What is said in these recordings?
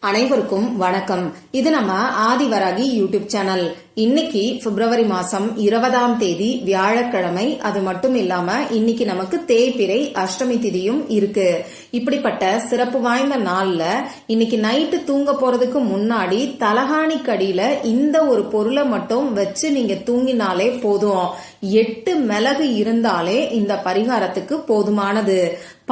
அனைவருக்கும் வணக்கம். இது நம்ம ஆதிவராகி யூடியூப் சேனல். இன்னைக்கு பிப்ரவரி மாசம் 20ஆம் தேதி வியாழக்கிழமை. அது மட்டும் இல்லாம இன்னைக்கு நமக்கு தேய்பிறை அஷ்டமி திதியும் இருக்கு. இப்படிப்பட்ட சிறப்பு வாய்ந்த நாள்ல இன்னைக்கு நைட்டு தூங்க போறதுக்கு முன்னாடி தலகாணிக்கடியில இந்த ஒரு பொருளை மட்டும் வச்சு நீங்க தூங்கினாலே போதும். 8 மிளகு இருந்தாலே இந்த பரிகாரத்துக்கு போதுமானது.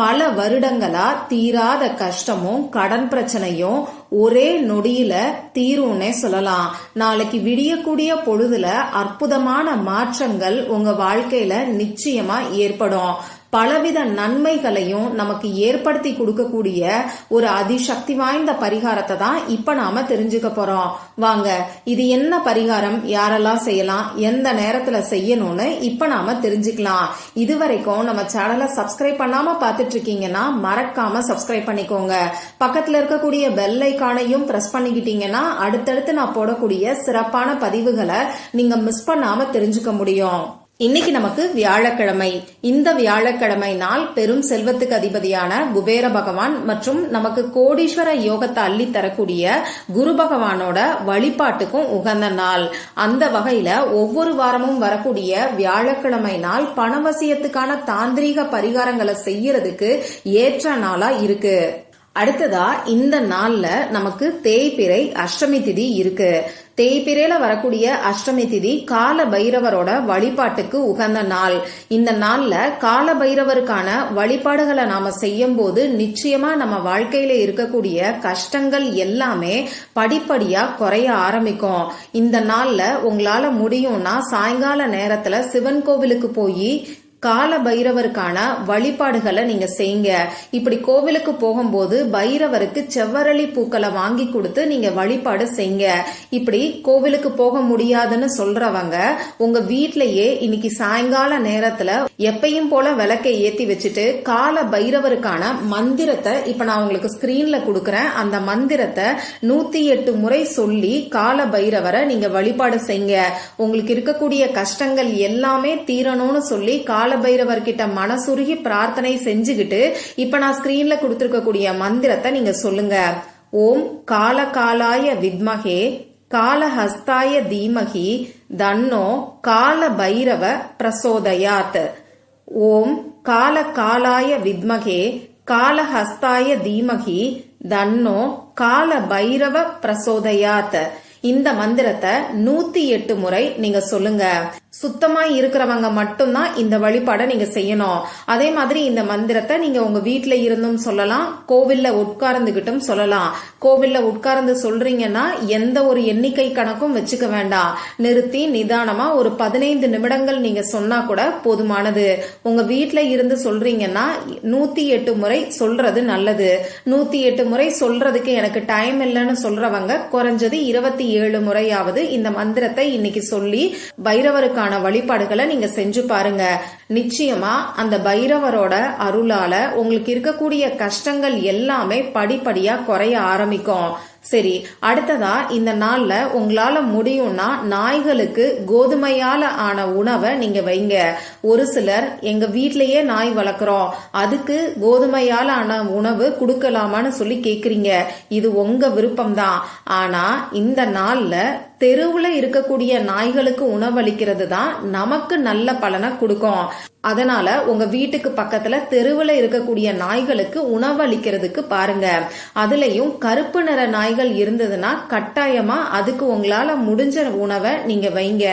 பல வருடங்களா தீராத கஷ்டமும் கடன் பிரச்சனையும் ஒரே நொடியில தீரும்னே சொல்லலாம். நாளைக்கு விடியக்கூடிய பொழுதுல அற்புதமான மாற்றங்கள் உங்க வாழ்க்கையில நிச்சயமா ஏற்படும். பலவித நன்மைகளையும் நமக்கு ஏற்படுத்தி கொடுக்கக்கூடிய ஒரு அதிசக்தி வாய்ந்த பரிகாரத்தை தான் இப்ப நாம தெரிஞ்சுக்க போறோம். வாங்க, இது என்ன பரிகாரம், யாரெல்லாம் செய்யலாம், எந்த நேரத்துல செய்யணும்னு இப்ப நாம தெரிஞ்சுக்கலாம். இதுவரைக்கும் நம்ம சேனலை சப்ஸ்கிரைப் பண்ணாம பாத்துட்டு இருக்கீங்கன்னா மறக்காம சப்ஸ்கிரைப் பண்ணிக்கோங்க. பக்கத்துல இருக்கக்கூடிய பெல் ஐகானையும் பிரஸ் பண்ணிக்கிட்டீங்கன்னா அடுத்தடுத்து நான் போடக்கூடிய சிறப்பான பதிவுகளை நீங்க மிஸ் பண்ணாம தெரிஞ்சுக்க முடியும். இன்னைக்கு நமக்கு வியாழக்கிழமை. இந்த வியாழக்கிழமை நாள் பெரும் செல்வத்துக்கு அதிபதியான குபேர பகவான் மற்றும் நமக்கு கோடீஸ்வர யோகத்தை அள்ளி தரக்கூடிய குரு பகவானோட வழிபாட்டுக்கும் உகந்த நாள். அந்த வகையில ஒவ்வொரு வாரமும் வரக்கூடிய வியாழக்கிழமை நாள் பணவசியத்துக்கான தாந்திரீக பரிகாரங்களை செய்யறதுக்கு ஏற்ற நாளா இருக்கு. அடுத்ததா இந்த நாள்ல நமக்கு தேய்பிறை அஷ்டமி திதி இருக்கு. தேய்பிறையில வரக்கூடிய அஷ்டமி திதி கால பைரவரோட வழிபாட்டுக்கு உகந்த நாள். இந்த நாள்ல கால பைரவருக்கான வழிபாடுகளை நாம செய்யும் போது நிச்சயமா நம்ம வாழ்க்கையில இருக்கக்கூடிய கஷ்டங்கள் எல்லாமே படிப்படியா குறைய ஆரம்பிக்கும். இந்த நாள்ல உங்களால முடியும்னா சாயங்கால நேரத்துல சிவன் கோவிலுக்கு போய் கால பைரவருக்கான வழிபாடுகளை நீங்க செய்யுங்க. இப்படி கோவிலுக்கு போகும்போது பைரவருக்கு செவ்வரளி பூக்களை வாங்கி கொடுத்து நீங்க வழிபாடு செய்யுங்க. இப்படி கோவிலுக்கு போக முடியாதுன்னு சொல்றவங்க உங்க வீட்லயே இன்னைக்கு சாயங்கால நேரத்துல எப்பயும் போல விளக்கை ஏத்தி வச்சுட்டு கால பைரவருக்கான மந்திரத்தை இப்ப நான் உங்களுக்கு ஸ்கிரீன்ல கொடுக்கறேன். அந்த மந்திரத்தை 108 முறை சொல்லி கால பைரவரை நீங்க வழிபாடு செய்யுங்க. உங்களுக்கு இருக்கக்கூடிய கஷ்டங்கள் எல்லாமே தீரணும்னு சொல்லி கால பைரவர் கிட்ட மனசுருகி பிரார்த்தனை செஞ்சுக்கிட்டு இப்ப நான் ஸ்கிரீன்ல கொடுத்திருக்கக்கூடிய மந்திரத்தை நீங்க சொல்லுங்க. ஓம் காலகாலாய வித்மகே காலஹஸ்தாய தீமகி தன்னோ கால பைரவ பிரசோதயாத். ஓம் காலகாலாய வித்மகே காலஹஸ்தாய தீமகி தன்னோ கால பைரவ பிரசோதயாத். இந்த மந்திரத்தை 108 முறை நீங்க சொல்லுங்க. சுத்தமா இருக்கிறவங்க மட்டும்தான் இந்த வழிபாடை நீங்க செய்யணும். அதே மாதிரி இந்த மந்திரத்தை நீங்க உங்க வீட்டுல இருந்தும் சொல்லலாம், கோவில்ல உட்கார்ந்துகிட்டும் சொல்லலாம். கோவில்ல உட்கார்ந்து சொல்றீங்கன்னா எந்த ஒரு எண்ணிக்கை கணக்கும் வச்சுக்க வேண்டாம். நிறுத்தி நிதானமா ஒரு 15 நிமிடங்கள் நீங்க சொன்னா கூட போதுமானது. உங்க வீட்டுல இருந்து சொல்றீங்கன்னா 108 முறை சொல்றது நல்லது. 108 முறை சொல்றதுக்கு எனக்கு டைம் இல்லைன்னு சொல்றவங்க குறைஞ்சது 27 முறையாவது இந்த மந்திரத்தை இன்னைக்கு சொல்லி பைரவருக்கான வழிபாடுகளை நீங்க செஞ்சு பாருங்க. நிச்சயமா அந்த பைரவரோட அருளால உங்களுக்கு இருக்கக்கூடிய கஷ்டங்கள் எல்லாமே படிப்படியா குறைய ஆரம்பிக்கும். சரி, அடுத்ததா இந்த நாள்ல உங்களால முடியும்னா நாய்களுக்கு கோதுமையால ஆன உணவை நீங்க வைங்க. ஒரு சிலர் எங்க வீட்லயே நாய் வளர்க்குறோம், அதுக்கு கோதுமையால ஆன உணவு கொடுக்கலாமான்னு சொல்லி கேக்குறீங்க. இது உங்க விருப்பம் தான். ஆனா இந்த நாள்ல தெருவுல இருக்கக்கூடிய நாய்களுக்கு உணவளிக்கிறது தான் நமக்கு நல்ல பலனை கொடுக்கும். அதனால உங்க வீட்டுக்கு பக்கத்துல தெருவுல இருக்கக்கூடிய நாய்களுக்கு உணவளிக்கிறதுக்கு பாருங்க. அதுலயும் கருப்பு நிற நாய்கள் இருந்ததுன்னா கட்டாயமா அதுக்கு உங்களால முடிஞ்ச உணவை நீங்க வைங்க.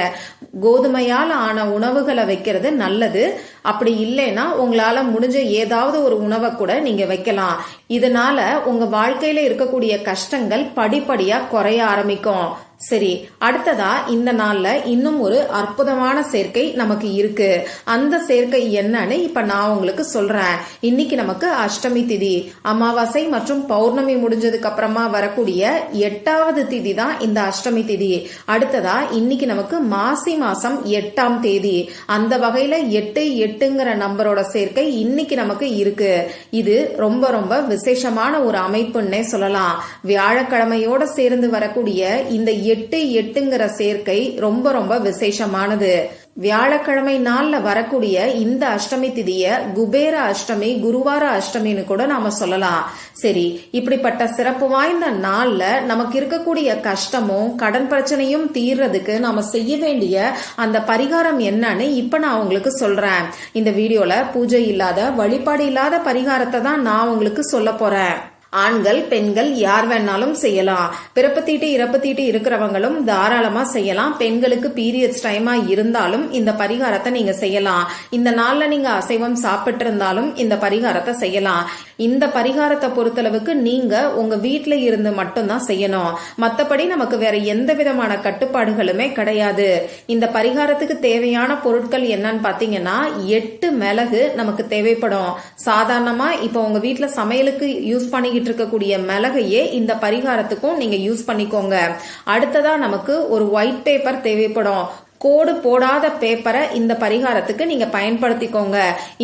கோதுமையால ஆன உணவுகளை வைக்கிறது நல்லது. அப்படி இல்லைன்னா உங்களால முடிஞ்ச ஏதாவது ஒரு உணவை கூட நீங்க வைக்கலாம். இதனால உங்க வாழ்க்கையில இருக்கக்கூடிய கஷ்டங்கள் படிப்படியா குறைய ஆரம்பிக்கும். சரி, அடுத்ததா இந்த நாள்ல இன்னும் ஒரு அற்புதமான சேர்க்கை நமக்கு இருக்கு. அந்த சேர்க்கை என்னன்னு இப்ப நான் உங்களுக்கு சொல்றேன். இன்னைக்கு நமக்கு அஷ்டமி திதி, அமாவாசை மற்றும் பௌர்ணமி முடிஞ்சதுக்கு அப்புறமா வரக்கூடிய 8வது திதி தான் இந்த அஷ்டமி திதி. அடுத்ததா இன்னைக்கு நமக்கு மாசி மாசம் 8ஆம் தேதி. அந்த வகையில 8 நம்பரோட சேர்க்கை இன்னைக்கு நமக்கு இருக்கு. இது ரொம்ப ரொம்ப விசேஷமான ஒரு அமைப்புன்னே சொல்லலாம். வியாழக்கிழமையோட சேர்ந்து வரக்கூடிய இந்த 8 சேர்க்கை ரொம்ப ரொம்ப விசேஷமானது. வியாழக்கிழமை நாள்ல வரக்கூடிய இந்த அஷ்டமி திதிய குபேர அஷ்டமி, குருவார அஷ்டமின்னு கூட நாம சொல்லலாம். சரி, இப்படிப்பட்ட சிறப்பு வாய்ந்த நாள்ல நமக்கு இருக்கக்கூடிய கஷ்டமும் கடன் பிரச்சனையும் தீர்றதுக்கு நாம செய்ய வேண்டிய அந்த பரிகாரம் என்னன்னு இப்ப நான் உங்களுக்கு சொல்றேன். இந்த வீடியோல பூஜை இல்லாத, வழிபாடு இல்லாத பரிகாரத்தை தான் நான் உங்களுக்கு சொல்ல போறேன். ஆண்கள் பெண்கள் யார் வேணாலும் செய்யலாம். பிறப்பு தீட்டு இறப்பு தீட்டு இருக்கிறவங்களும் தாராளமா செய்யலாம். பெண்களுக்கு பீரியட்ஸ் டைமா இருந்தாலும் இந்த பரிகாரத்தை நீங்க செய்யலாம். இந்த நாள்ல நீங்க அசைவம் சாப்பிட்டு இருந்தாலும் இந்த பரிகாரத்தை செய்யலாம். இந்த பரிகாரத்தை பொறுத்தளவுக்கு நீங்க உங்க வீட்டுல இருந்து மட்டும்தான் செய்யணும். மத்தபடி நமக்கு வேற எந்த விதமான கட்டுப்பாடுகளுமே கிடையாது. இந்த பரிகாரத்துக்கு தேவையான பொருட்கள் என்னன்னு பாத்தீங்கன்னா 8 மிளகு நமக்கு தேவைப்படும். சாதாரணமா இப்ப உங்க வீட்டுல சமையலுக்கு யூஸ் பண்ணி இருக்கக்கூடிய மிளகையே இந்த பரிகாரத்துக்கும் நீங்க யூஸ் பண்ணிக்கோங்க. அடுத்ததா நமக்கு ஒரு ஒயிட் பேப்பர் தேவைப்படும். கோடு போடாத பேப்பரை இந்த பரிகாரத்துக்கு நீங்க பயன்படுத்திக்கோங்க.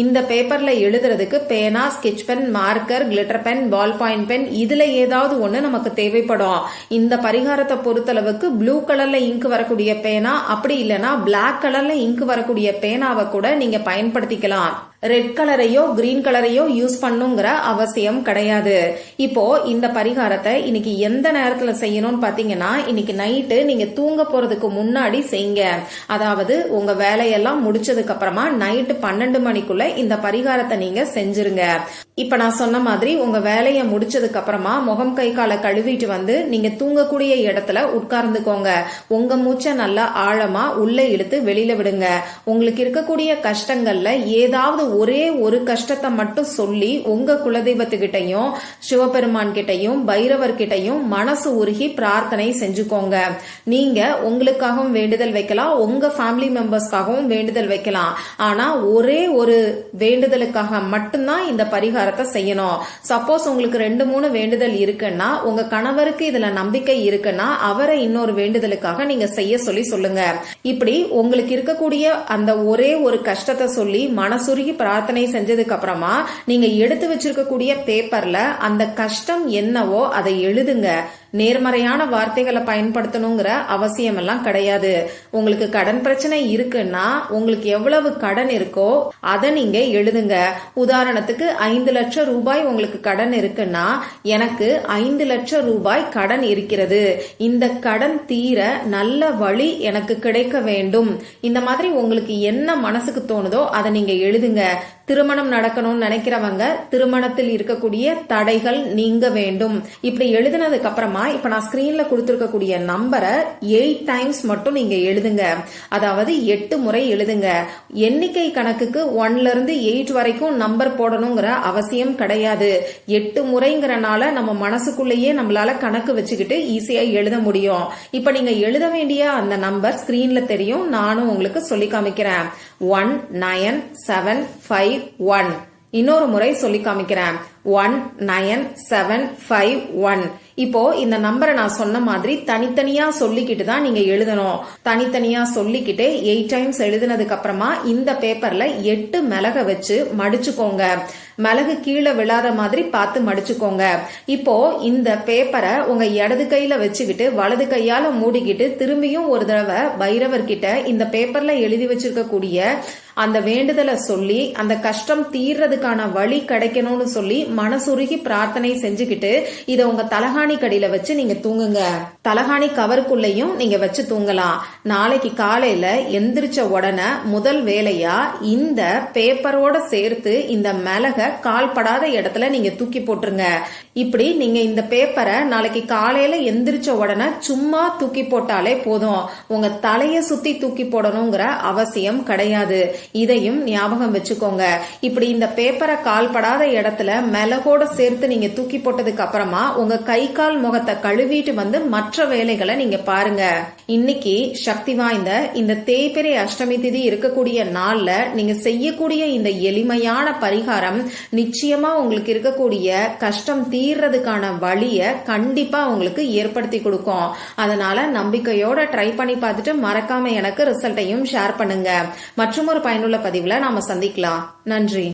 இந்த பேப்பர்ல எழுதுறதுக்கு பேனா, sketch pen, marker, glitter pen, ball point pen, இதுல ஏதாவது ஒண்ணு நமக்கு தேவைப்படும். இந்த பரிகாரத்தை பொறுத்தளவுக்கு ப்ளூ கலர்ல இங்க் வரக்கூடிய பேனா, அப்படி இல்லைன்னா பிளாக் கலர்ல இங்க் வரக்கூடிய பேனாவை கூட நீங்க பயன்படுத்திக்கலாம். ரெட் கலரையோ கிரீன் கலரையோ யூஸ் பண்ணுங்கிற அவசியம் கிடையாது. இப்போ இந்த பரிகாரத்தை இன்னைக்கு எந்த நேரத்துல செய்யணும்னு பாத்தீங்கன்னா, இன்னைக்கு நைட்டு நீங்க தூங்க போறதுக்கு முன்னாடி செய்யுங்க. அதாவது உங்க வேலையெல்லாம் முடிச்சதுக்கு அப்புறமா நைட்டு 12 மணிக்குள்ள இந்த பரிகாரத்தை நீங்க செஞ்சிருங்க. இப்ப நான் சொன்ன மாதிரி உங்க வேலையை முடிச்சதுக்கு அப்புறமா முகம் கை காலை கழுவிட்டு வந்து நீங்க தூங்கக்கூடிய இடத்துல உட்கார்ந்துக்கோங்க. உங்க மூச்சை நல்லா ஆழமா உள்ள இழுத்து வெளியில விடுங்க. உங்களுக்கு இருக்கக்கூடிய கஷ்டங்கள்ல ஏதாவது ஒரே ஒரு கஷ்டத்தை மட்டும் சொல்லி உங்க குலதெய்வத்துக்கிட்டையும் சிவபெருமான் கிட்டையும் பைரவர் கிட்டையும் மனசு உருகி பிரார்த்தனை செஞ்சுக்கோங்க. நீங்க உங்களுக்காகவும் வேண்டுதல் வைக்கலாம், உங்க ஃபேமிலி மெம்பர்ஸ்க்காகவும் வேண்டுதல் வைக்கலாம். ஆனா ஒரே ஒரு வேண்டுதலுக்காக மட்டும்தான் இந்த பரிகாரத்தை செய்யணும். சப்போஸ் உங்களுக்கு 2-3 வேண்டுதல் இருக்குன்னா, உங்க கணவருக்கு இதுல நம்பிக்கை இருக்குன்னா அவரை இன்னொரு வேண்டுதலுக்காக நீங்க செய்ய சொல்லி சொல்லுங்க. இப்படி உங்களுக்கு இருக்கக்கூடிய அந்த ஒரே ஒரு கஷ்டத்தை சொல்லி மனசுருகி பிரார்த்தனை செஞ்சதுக்கு அப்புறமா நீங்க எடுத்து வச்சிருக்கக்கூடிய பேப்பர்ல அந்த கஷ்டம் என்னவோ அதை எழுதுங்க. நேர்மறையான வார்த்தைகளை பயன்படுத்தணுங்கிற அவசியம் எல்லாம் கிடையாது. உங்களுக்கு கடன் பிரச்சனை இருக்குன்னா உங்களுக்கு எவ்வளவு கடன் இருக்கோ அதை நீங்க எழுதுங்க. உதாரணத்துக்கு 5 லட்சம் ரூபாய் உங்களுக்கு கடன் இருக்குன்னா, எனக்கு 5 லட்சம் ரூபாய் கடன் இருக்கிறது, இந்த கடன் தீர நல்ல வழி எனக்கு கிடைக்க வேண்டும். இந்த மாதிரி உங்களுக்கு என்ன மனசுக்கு தோணுதோ அதை நீங்க எழுதுங்க. திருமணம் நடக்கணும்னு நினைக்கிறவங்க திருமணத்தில் இருக்கக்கூடிய தடைகள் நீங்க வேண்டும். இப்படி எழுதினதுக்கு அப்புறமா இப்ப நான் ஸ்கிரீன்ல கொடுத்திருக்கக்கூடிய நம்பரை 8 டைம்ஸ் மட்டும் நீங்க எழுதுங்க. அதாவது 8 முறை எழுதுங்க. எண்ணிக்கை கணக்குக்கு 1ல இருந்து 8 வரைக்கும் நம்பர் போடணுங்கிற அவசியம் கிடையாது. 8 முறைங்கிறனால நம்ம மனசுக்குள்ளேயே நம்மளால கணக்கு வச்சுக்கிட்டு ஈஸியா எழுத முடியும். இப்ப நீங்க எழுத வேண்டிய அந்த நம்பர் ஸ்கிரீன்ல தெரியும், நானும் உங்களுக்கு சொல்லி காமிக்கிறேன். 19751. இன்னொரு முறை சொல்லி காமிக்கிறேன். 19751. இப்போ இந்த நம்பரை நான் சொன்ன மாதிரி தனித்தனியா சொல்லிக்கிட்டு தான் நீங்க எழுதணும். தனித்தனியா சொல்லிக்கிட்டு 8 டைம்ஸ் எழுதினதுக்கு அப்புறமா இந்த பேப்பர்ல 8 மிளக வச்சு மடிச்சுக்கோங்க. மிளகு கீழே விழாத மாதிரி பார்த்து மடிச்சுக்கோங்க. இப்போ இந்த பேப்பரை உங்க இடது கையில வச்சுக்கிட்டு வலது கையால மூடிக்கிட்டு திரும்பியும் ஒரு தடவை பைரவர் கிட்ட இந்த பேப்பர்ல எழுதி வச்சிருக்கக்கூடிய அந்த வேண்டுதலை சொல்லி அந்த கஷ்டம் தீர்றதுக்கான வழி கிடைக்கணும்னு சொல்லி மனசுருகி பிரார்த்தனை செஞ்சுக்கிட்டு இத உங்க தலகாணி கடியில வச்சு நீங்க தூங்குங்க. தலகாணி கவருக்குள்ளையும் நீங்க வச்சு தூங்கலாம். நாளைக்கு காலையில எந்திரிச்ச உடனே முதல் வேலையா இந்த பேப்பரோட சேர்த்து இந்த மிளக கால்படாத இடத்துல நீங்க தூக்கி போட்டுருங்க. இப்படி நீங்க இந்த பேப்பரை நாளைக்கு காலையில எந்திரிச்ச உடனே சும்மா தூக்கி போட்டாலே போதும். உங்க தலைய சுத்தி தூக்கி போடணுங்கிற அவசியம் கிடையாது. இதையும் ஞாபகம் வச்சுக்கோங்க. இப்படி இந்த பேப்பரை கால்படாத இடத்துல மிளகோட சேர்த்து நீங்க தூக்கி போட்டதுக்கு அப்புறமா உங்க கை கால் முகத்தை கழுவிட்டு வந்து மற்ற வேலைகளை நீங்க பாருங்க. இன்னைக்கு சக்தி வாய்ந்த இந்த தேய்பிறை அஷ்டமி திதி இருக்கக்கூடிய நாள்ல நீங்க செய்யக்கூடிய இந்த எளிமையான பரிகாரம் நிச்சயமா உங்களுக்கு இருக்கக்கூடிய கஷ்டம் தீர்றதுக்கான வழிய கண்டிப்பா உங்களுக்கு ஏற்படுத்தி கொடுக்கும். அதனால நம்பிக்கையோட ட்ரை பண்ணி பார்த்துட்டு மறக்காம எனக்கு ரிசல்ட்டையும் ஷேர் பண்ணுங்க. மற்றும் ஒரு பயனுள்ள பதிவுல நாம சந்திக்கலாம். நன்றி.